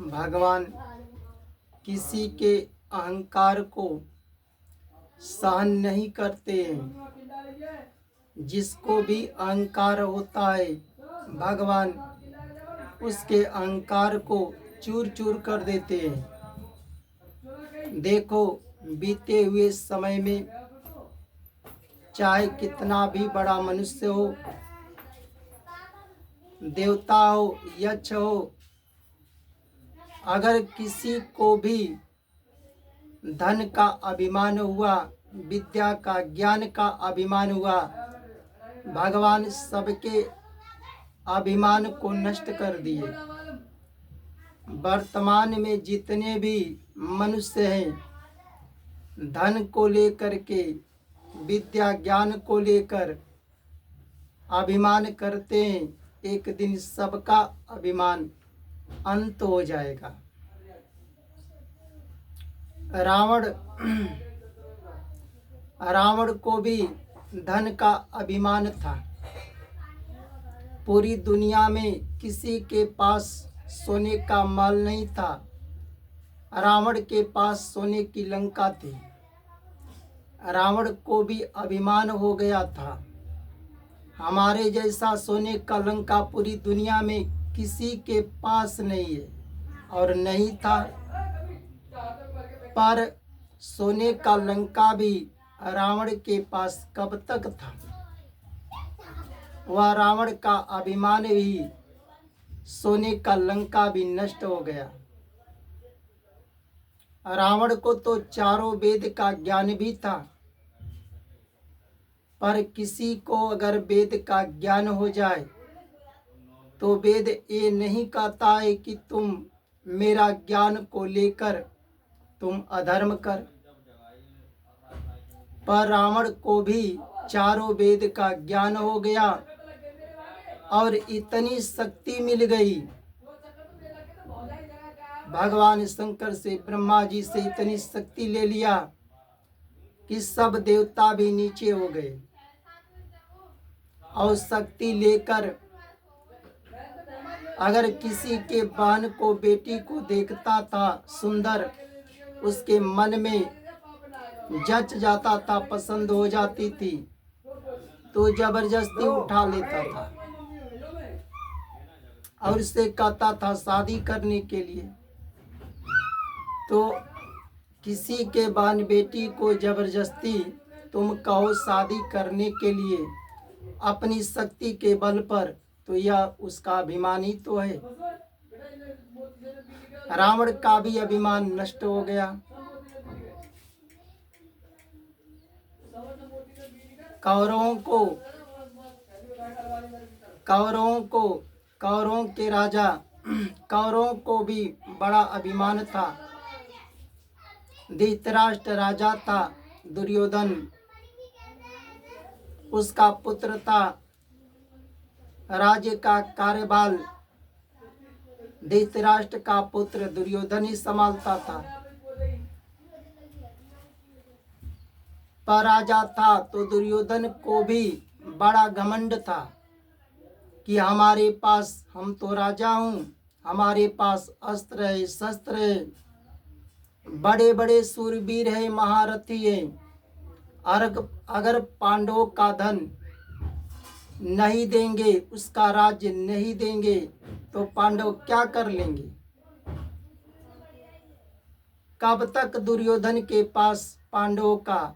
भगवान किसी के अहंकार को सहन नहीं करते हैं। जिसको भी अहंकार होता है भगवान उसके अहंकार को चूर चूर कर देते हैं। देखो बीते हुए समय में चाहे कितना भी बड़ा मनुष्य हो, देवता हो, यक्ष हो, अगर किसी को भी धन का अभिमान हुआ, विद्या का, ज्ञान का अभिमान हुआ, भगवान सबके अभिमान को नष्ट कर दिए। वर्तमान में जितने भी मनुष्य हैं धन को लेकर के, विद्या ज्ञान को लेकर अभिमान करते हैं, एक दिन सबका अभिमान अंत हो जाएगा। रावण को भी धन का अभिमान था। पूरी दुनिया में किसी के पास सोने का माल नहीं था, रावण के पास सोने की लंका थी। रावण को भी अभिमान हो गया था, हमारे जैसा सोने का लंका पूरी दुनिया में किसी के पास नहीं है और नहीं था। पर सोने का लंका भी रावण के पास कब तक था? वह रावण का अभिमान भी, सोने का लंका भी नष्ट हो गया। रावण को तो चारों वेद का ज्ञान भी था, पर किसी को अगर वेद का ज्ञान हो जाए तो वेद ये नहीं कहता है कि तुम मेरा ज्ञान को लेकर तुम अधर्म कर। पर रावण को भी चारों वेद का ज्ञान हो गया और इतनी शक्ति मिल गई, भगवान शंकर से, ब्रह्मा जी से इतनी शक्ति ले लिया कि सब देवता भी नीचे हो गए। और शक्ति लेकर अगर किसी के बहन को, बेटी को देखता था सुंदर, उसके मन में जच जाता था, पसंद हो जाती थी, तो जबरदस्ती उठा लेता था और उससे कहता था शादी करने के लिए। तो किसी के बहन बेटी को जबरदस्ती तुम कहो शादी करने के लिए अपनी शक्ति के बल पर, तो यह उसका अभिमान ही तो है। रावण का भी अभिमान नष्ट हो गया। कौरवों के राजा कौरवों को भी बड़ा अभिमान था। धृतराष्ट्र राजा था, दुर्योधन उसका पुत्र था। राज्य का कार्यभार धृतराष्ट्र का पुत्र दुर्योधन ही संभालता था। पर राजा था तो दुर्योधन को भी बड़ा घमंड था कि हमारे पास, हम तो राजा हूँ, हमारे पास अस्त्र है, शस्त्र है, बड़े बड़े सूरवीर है, महारथी है। अगर पांडवों का धन नहीं देंगे, उसका राज्य नहीं देंगे, तो पांडव क्या कर लेंगे? कब तक दुर्योधन के पास पांडवों का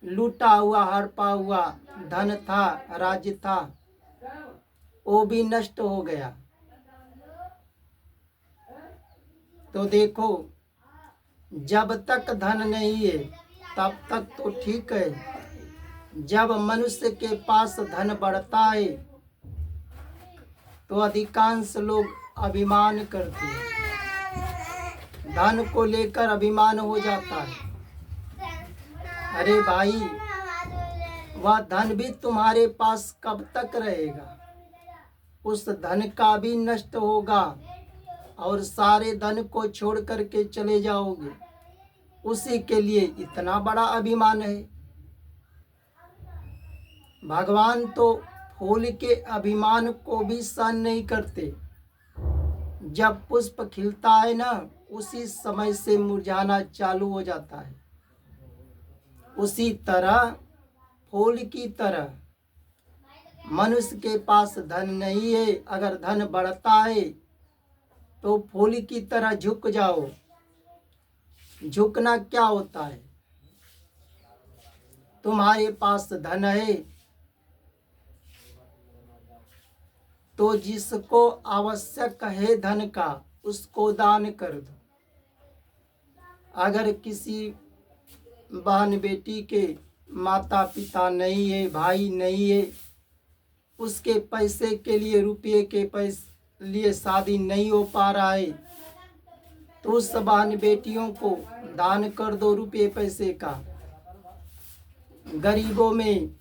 लूटा हुआ, हड़पा हुआ धन था, राज्य था, वो भी नष्ट हो गया। तो देखो, जब तक धन नहीं है तब तक तो ठीक है, जब मनुष्य के पास धन बढ़ता है तो अधिकांश लोग अभिमान करते हैं, धन को लेकर अभिमान हो जाता है। अरे भाई, वह धन भी तुम्हारे पास कब तक रहेगा? उस धन का भी नष्ट होगा और सारे धन को छोड़ करके चले जाओगे। उसी के लिए इतना बड़ा अभिमान है। भगवान तो फूल के अभिमान को भी सहन नहीं करते। जब पुष्प खिलता है ना, उसी समय से मुरझाना चालू हो जाता है। उसी तरह फूल की तरह मनुष्य के पास धन नहीं है, अगर धन बढ़ता है तो फूल की तरह झुक जाओ। झुकना क्या होता है? तुम्हारे पास धन है तो जिसको आवश्यक है धन का, उसको दान कर दो। अगर किसी बहन बेटी के माता पिता नहीं है, भाई नहीं है, उसके पैसे के लिए, रुपये के पैसे लिए शादी नहीं हो पा रहा है, तो उस बहन बेटियों को दान कर दो रुपये पैसे का। गरीबों में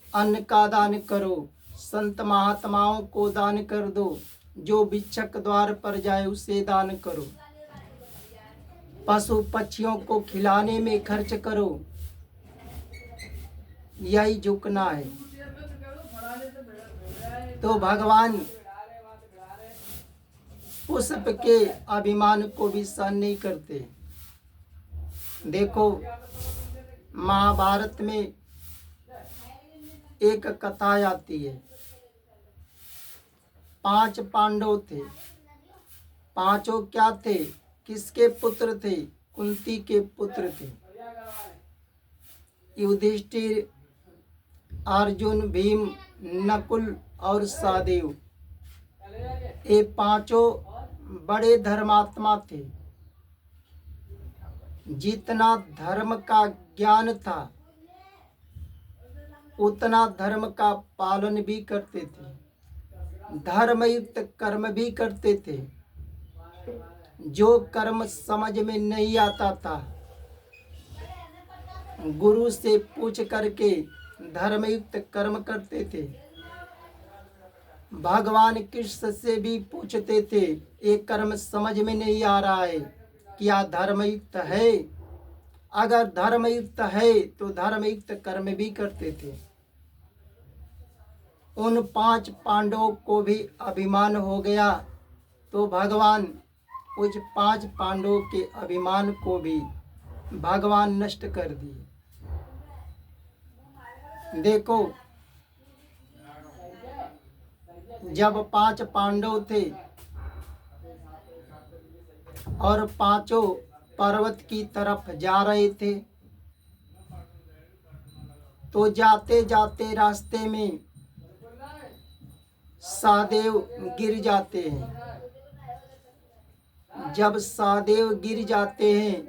अन्न का दान करो, संत महात्माओं को दान कर दो, जो भिक्षक द्वार पर जाए उसे दान करो, पशु पक्षियों को खिलाने में खर्च करो। यही झुकना है। तो भगवान पुष्प के अभिमान को भी सहन नहीं करते। देखो, महाभारत में एक कथा आती है। 5 पांडव थे। पांचों क्या थे? किसके पुत्र थे? कुंती के पुत्र थे। युधिष्ठिर, अर्जुन, भीम, नकुल और सहदेव, ये पांचों बड़े धर्मात्मा थे। जितना धर्म का ज्ञान था उतना धर्म का पालन भी करते थे, धर्मयुक्त कर्म भी करते थे। जो कर्म समझ में नहीं आता था, गुरु से पूछ करके धर्मयुक्त कर्म करते थे। भगवान कृष्ण से भी पूछते थे, एक कर्म समझ में नहीं आ रहा है, क्या धर्मयुक्त है? अगर धर्मयुक्त है तो धर्मयुक्त कर्म भी करते थे। उन 5 पांडवों को भी अभिमान हो गया, तो भगवान उस 5 पांडवों के अभिमान को भी भगवान नष्ट कर दिए। देखो, जब 5 पांडव थे और पांचों पर्वत की तरफ जा रहे थे, तो जाते जाते रास्ते में सहदेव गिर जाते हैं। जब सहदेव गिर जाते हैं,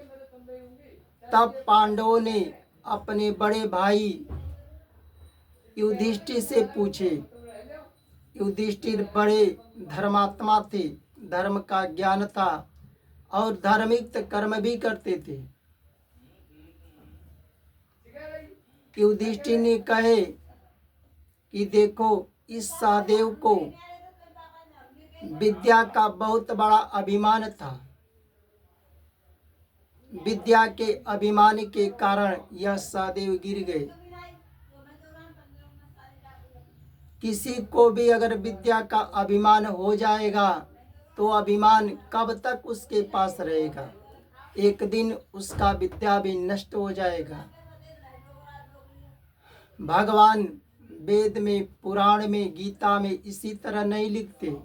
तब पांडवों ने अपने बड़े भाई युधिष्ठिर से पूछे। युधिष्ठिर बड़े धर्मात्मा थे, धर्म का ज्ञान था और धार्मिक कर्म भी करते थे। युधिष्ठिर ने कहे कि देखो, इस सहदेव को विद्या का बहुत बड़ा अभिमान था। विद्या के अभिमान के कारण यह सहदेव गिर गए। किसी को भी अगर विद्या का अभिमान हो जाएगा तो अभिमान कब तक उसके पास रहेगा? एक दिन उसका विद्या भी नष्ट हो जाएगा। भगवान वेद में, पुराण में, गीता में इसी तरह नहीं लिखते।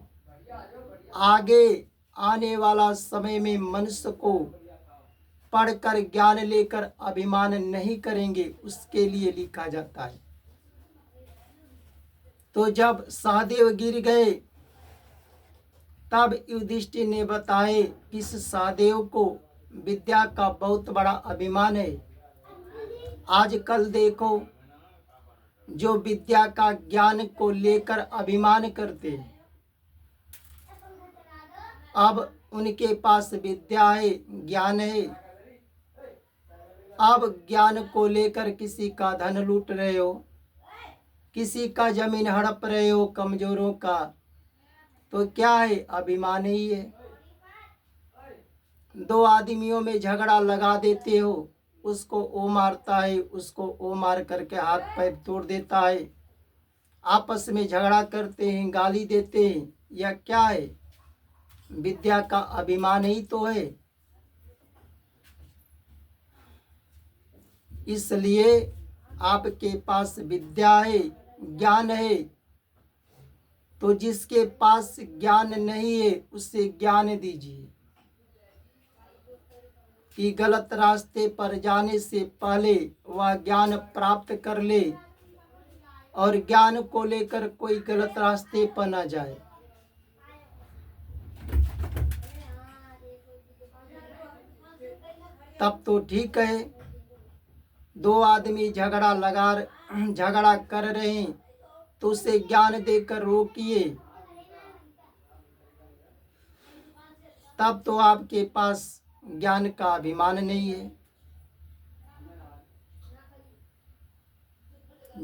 आगे आने वाला समय में मनुष्य को पढ़कर ज्ञान लेकर अभिमान नहीं करेंगे, उसके लिए लिखा जाता है। तो जब सहदेव गिर गए, तब युधिष्ठिर ने बताए कि इस सहदेव को विद्या का बहुत बड़ा अभिमान है। आजकल देखो, जो विद्या का ज्ञान को लेकर अभिमान करते हैं, अब उनके पास विद्या है, ज्ञान है, अब ज्ञान को लेकर किसी का धन लूट रहे हो, किसी का जमीन हड़प रहे हो कमजोरों का, तो क्या है? अभिमान ही है। 2 आदमियों में झगड़ा लगा देते हो, उसको वो मारता है, उसको वो मार करके हाथ पैर तोड़ देता है। आपस में झगड़ा करते हैं, गाली देते हैं, यह क्या है? विद्या का अभिमान ही तो है। इसलिए आपके पास विद्या है, ज्ञान है, तो जिसके पास ज्ञान नहीं है उसे ज्ञान दीजिए कि गलत रास्ते पर जाने से पहले वह ज्ञान प्राप्त कर ले और ज्ञान को लेकर कोई गलत रास्ते पर न जाए। तब तो ठीक है। दो आदमी झगड़ा कर रहे हैं तो उसे ज्ञान देकर रोकिए, तब तो आपके पास ज्ञान का अभिमान नहीं है।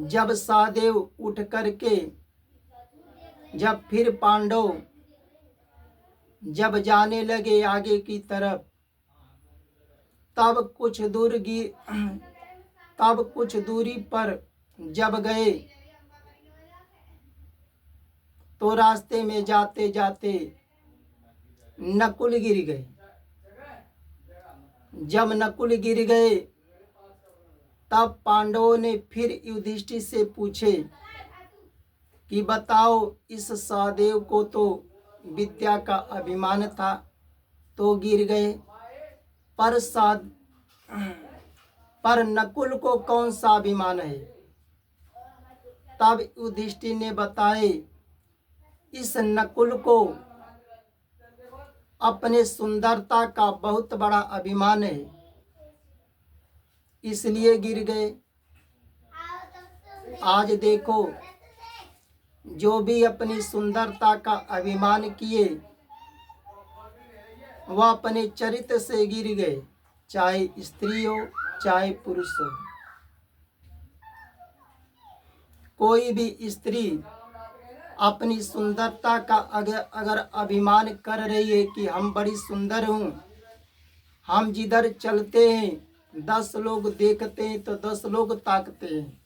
जब सहदेव उठ करके जब फिर पांडव जब जाने लगे आगे की तरफ, तब कुछ दूरी पर जब गए तो रास्ते में जाते जाते नकुल गिर गए। जब नकुल गिर गए तब पांडवों ने फिर युधिष्ठिर से पूछे कि बताओ, इस सहदेव को तो विद्या का अभिमान था तो गिर गए, पर नकुल को कौन सा अभिमान है? तब युधिष्ठिर ने बताए, इस नकुल को अपने सुंदरता का बहुत बड़ा अभिमान है, इसलिए गिर गए। आज देखो, जो भी अपनी सुंदरता का अभिमान किए वह अपने चरित्र से गिर गए, चाहे स्त्री हो चाहे पुरुष हो। कोई भी स्त्री अपनी सुंदरता का अगर अभिमान कर रही है कि हम बड़ी सुंदर हूँ, हम जिधर चलते हैं 10 लोग देखते हैं तो 10 लोग ताकते हैं।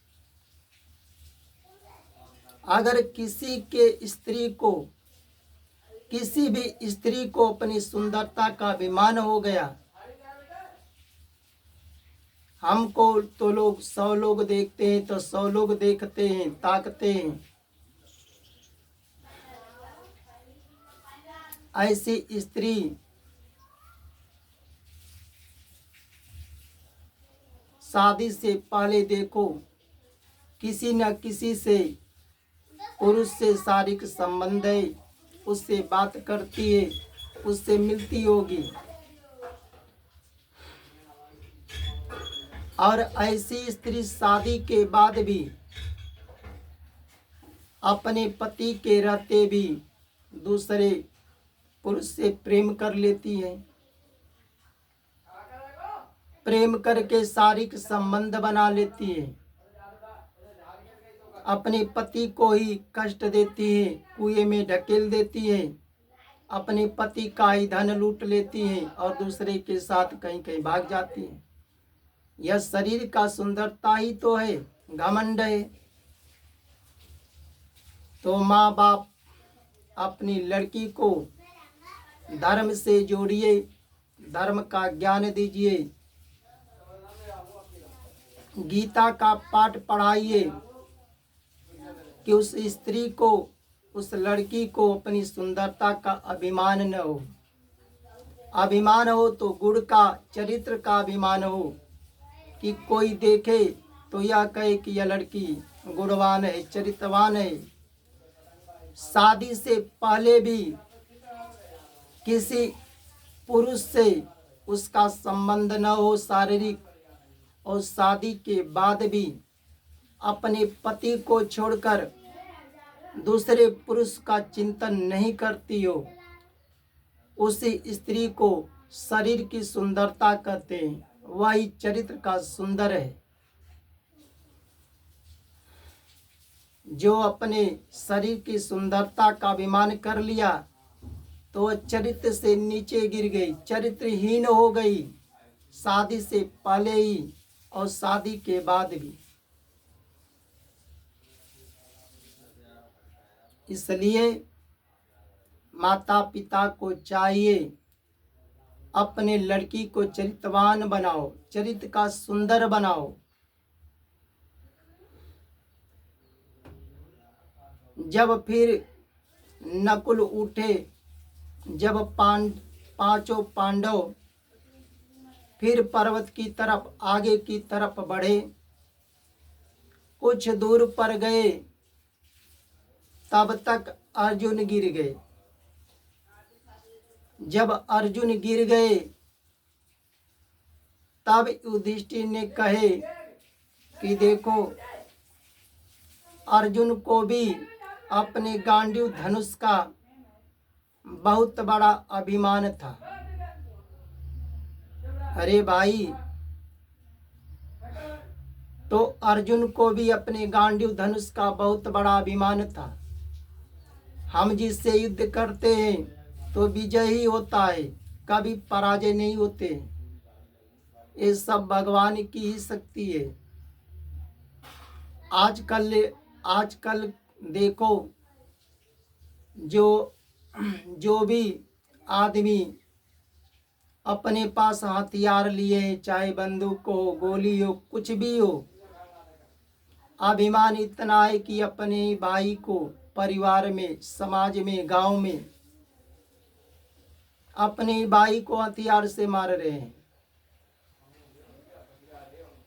अगर किसी भी स्त्री को अपनी सुंदरता का अभिमान हो गया, हमको तो लोग 100 लोग देखते हैं तो 100 लोग देखते हैं, ताकते हैं। ऐसी स्त्री शादी से पहले देखो किसी न किसी से, पुरुष से शारीरिक संबंध है, उससे बात करती है, उससे मिलती होगी। और ऐसी स्त्री शादी के बाद भी अपने पति के रहते भी दूसरे पुरुष से प्रेम कर लेती है, प्रेम करके शारीरिक संबंध बना लेती है, अपने पति को ही कष्ट देती है, कुएं में ढकेल देती है, अपने पति का ही धन लूट लेती है और दूसरे के साथ कहीं कहीं भाग जाती है। यह शरीर का सुंदरता ही तो है, घमंड है। तो माँ बाप अपनी लड़की को धर्म से जोड़िए, धर्म का ज्ञान दीजिए, गीता का पाठ पढ़ाइए कि उस स्त्री को, उस लड़की को अपनी सुंदरता का अभिमान न हो। अभिमान हो तो गुण का, चरित्र का अभिमान हो कि कोई देखे तो यह कहे कि यह लड़की गुणवान है, चरित्रवान है। शादी से पहले भी किसी पुरुष से उसका संबंध न हो शारीरिक, और शादी के बाद भी अपने पति को छोड़कर दूसरे पुरुष का चिंतन नहीं करती हो, उसी स्त्री को शरीर की सुंदरता कहते हैं, वही चरित्र का सुंदर है। जो अपने शरीर की सुंदरता का अभिमान कर लिया तो वह चरित्र से नीचे गिर गई, चरित्रहीन हो गई, शादी से पहले ही और शादी के बाद भी। इसलिए माता पिता को चाहिए अपने लड़की को चरित्रवान बनाओ, चरित्र का सुंदर बनाओ। जब फिर नकुल उठे, जब पांचों पांडव फिर पर्वत की तरफ आगे की तरफ बढ़े, कुछ दूर पर गए तब तक अर्जुन गिर गए। जब अर्जुन गिर गए तब युधिष्ठिर ने कहे कि देखो, अर्जुन को भी अपने गांडीव धनुष का बहुत बड़ा अभिमान था। अरे भाई, तो अर्जुन को भी अपने गांडीव धनुष का बहुत बड़ा अभिमान था। हम जिससे युद्ध करते हैं तो विजय ही होता है, कभी पराजय नहीं होते। ये सब भगवान की ही शक्ति है। आजकल देखो, जो भी आदमी अपने पास हथियार लिए, चाहे बंदूक हो, गोली हो, कुछ भी हो, अभिमान इतना है कि अपने भाई को परिवार में, समाज में, गांव में अपने भाई को हथियार से मार रहे हैं।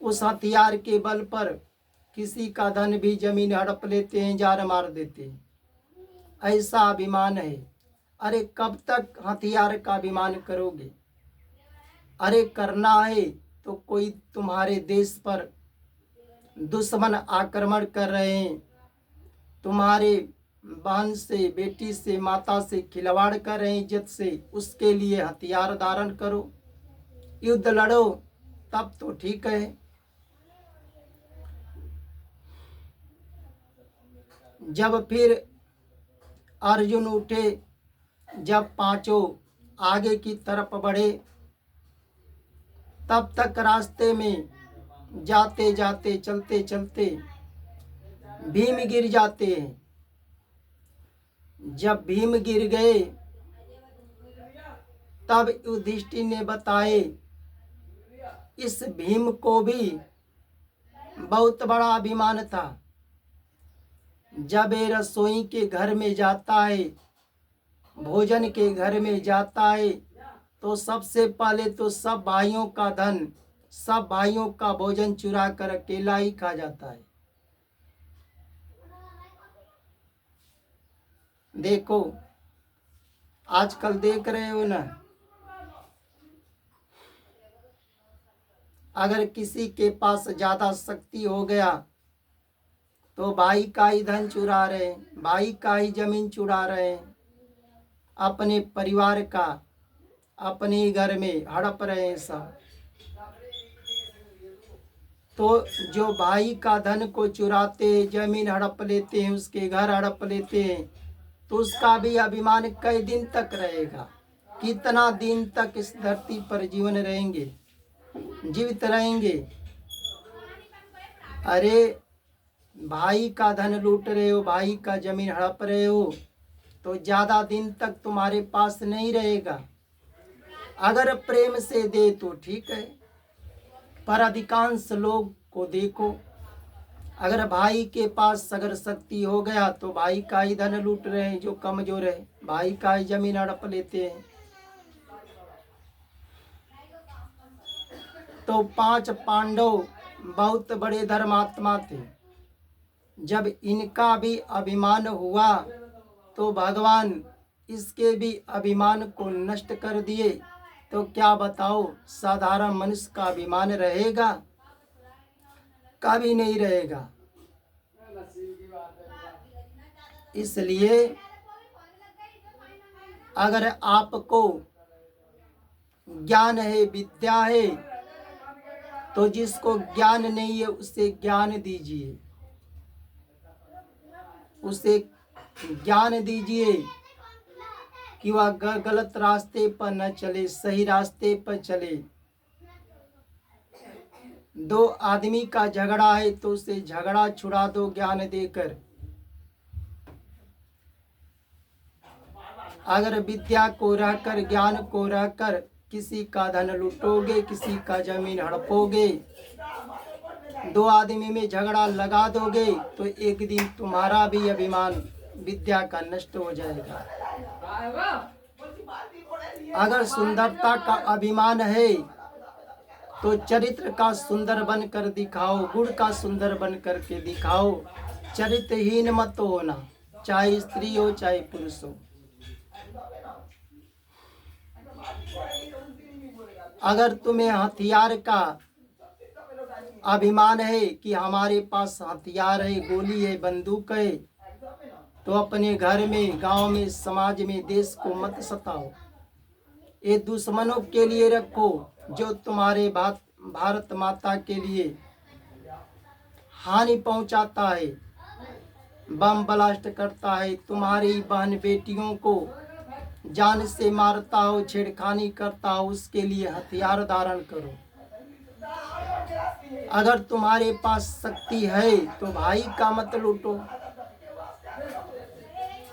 उस हथियार के बल पर किसी का धन भी, जमीन हड़प लेते हैं, जान मार देते हैं। ऐसा अभिमान है। अरे कब तक हथियार का अभिमान करोगे? अरे करना है तो कोई तुम्हारे देश पर दुश्मन आक्रमण कर रहे हैं, तुम्हारे बहन से, बेटी से, माता से खिलवाड़ कर रहे हैं, इज्जत से, उसके लिए हथियार धारण करो, युद्ध लड़ो, तब तो ठीक है। जब फिर अर्जुन उठे, जब पांचों आगे की तरफ बढ़े, तब तक रास्ते में जाते जाते, चलते चलते भीम गिर जाते हैं। जब भीम गिर गए तब युधिष्ठिर ने बताए, इस भीम को भी बहुत बड़ा अभिमान था। जब ये रसोई के घर में जाता है, भोजन के घर में जाता है, तो सबसे पहले तो सब भाइयों का धन, सब भाइयों का भोजन चुरा कर अकेला ही खा जाता है। देखो, आजकल देख रहे हो ना, अगर किसी के पास ज्यादा शक्ति हो गया तो भाई का ही धन चुरा रहे, भाई का ही जमीन चुरा रहे, अपने परिवार का, अपने घर में हड़प रहे हैं सब। तो जो भाई का धन को चुराते, जमीन हड़प लेते हैं, उसके घर हड़प लेते हैं, तो उसका भी अभिमान कई दिन तक रहेगा? कितना दिन तक इस धरती पर जीवित रहेंगे? अरे भाई का धन लूट रहे हो, भाई का जमीन हड़प रहे हो, तो ज्यादा दिन तक तुम्हारे पास नहीं रहेगा। अगर प्रेम से दे तो ठीक है, पर अधिकांश लोग को देखो, अगर भाई के पास अगर शक्ति हो गया तो भाई का ही धन लूट रहे हैं, जो कमजोर है भाई का ही जमीन हड़प लेते हैं। तो 5 पांडव बहुत बड़े धर्मात्मा थे। जब इनका भी अभिमान हुआ तो भगवान इसके भी अभिमान को नष्ट कर दिए। तो क्या बताओ, साधारण मनुष्य का अभिमान रहेगा? कभी नहीं रहेगा। इसलिए अगर आपको ज्ञान है, विद्या है, तो जिसको ज्ञान नहीं है उसे ज्ञान दीजिए, उसे ज्ञान दीजिए कि वह गलत रास्ते पर न चले, सही रास्ते पर चले। 2 आदमी का झगड़ा है तो उसे झगड़ा छुड़ा दो ज्ञान देकर। अगर विद्या को रहकर, ज्ञान को रहकर किसी का धन लूटोगे, किसी का जमीन हड़पोगे, दो आदमी में झगड़ा लगा दोगे, तो एक दिन तुम्हारा भी अभिमान विद्या का नष्ट हो जाएगा। अगर सुंदरता का अभिमान है तो चरित्र का सुंदर बनकर दिखाओ, गुण का सुंदर बन करके दिखाओ। चरित्रहीन मत होना, चाहे स्त्री हो चाहे पुरुष हो। अगर तुम्हें हथियार का अभिमान है कि हमारे पास हथियार है, गोली है, बंदूक है, तो अपने घर में, गांव में, समाज में, देश को मत सताओ। ये दुश्मनों के लिए रखो जो तुम्हारे भारत माता के लिए हानि पहुंचाता है, बम ब्लास्ट करता है, तुम्हारी बहन बेटियों को जान से मारता हो, छेड़खानी करता हो, उसके लिए हथियार धारण करो। अगर तुम्हारे पास शक्ति है तो भाई का मत लूटो।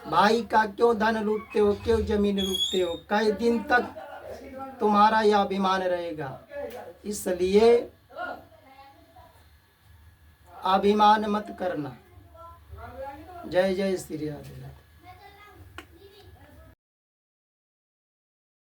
भाई का क्यों धन लूटते हो, क्यों जमीन लूटते हो? कई दिन तक तुम्हारा यह अभिमान रहेगा। इसलिए अभिमान मत करना। जय जय श्री राधे।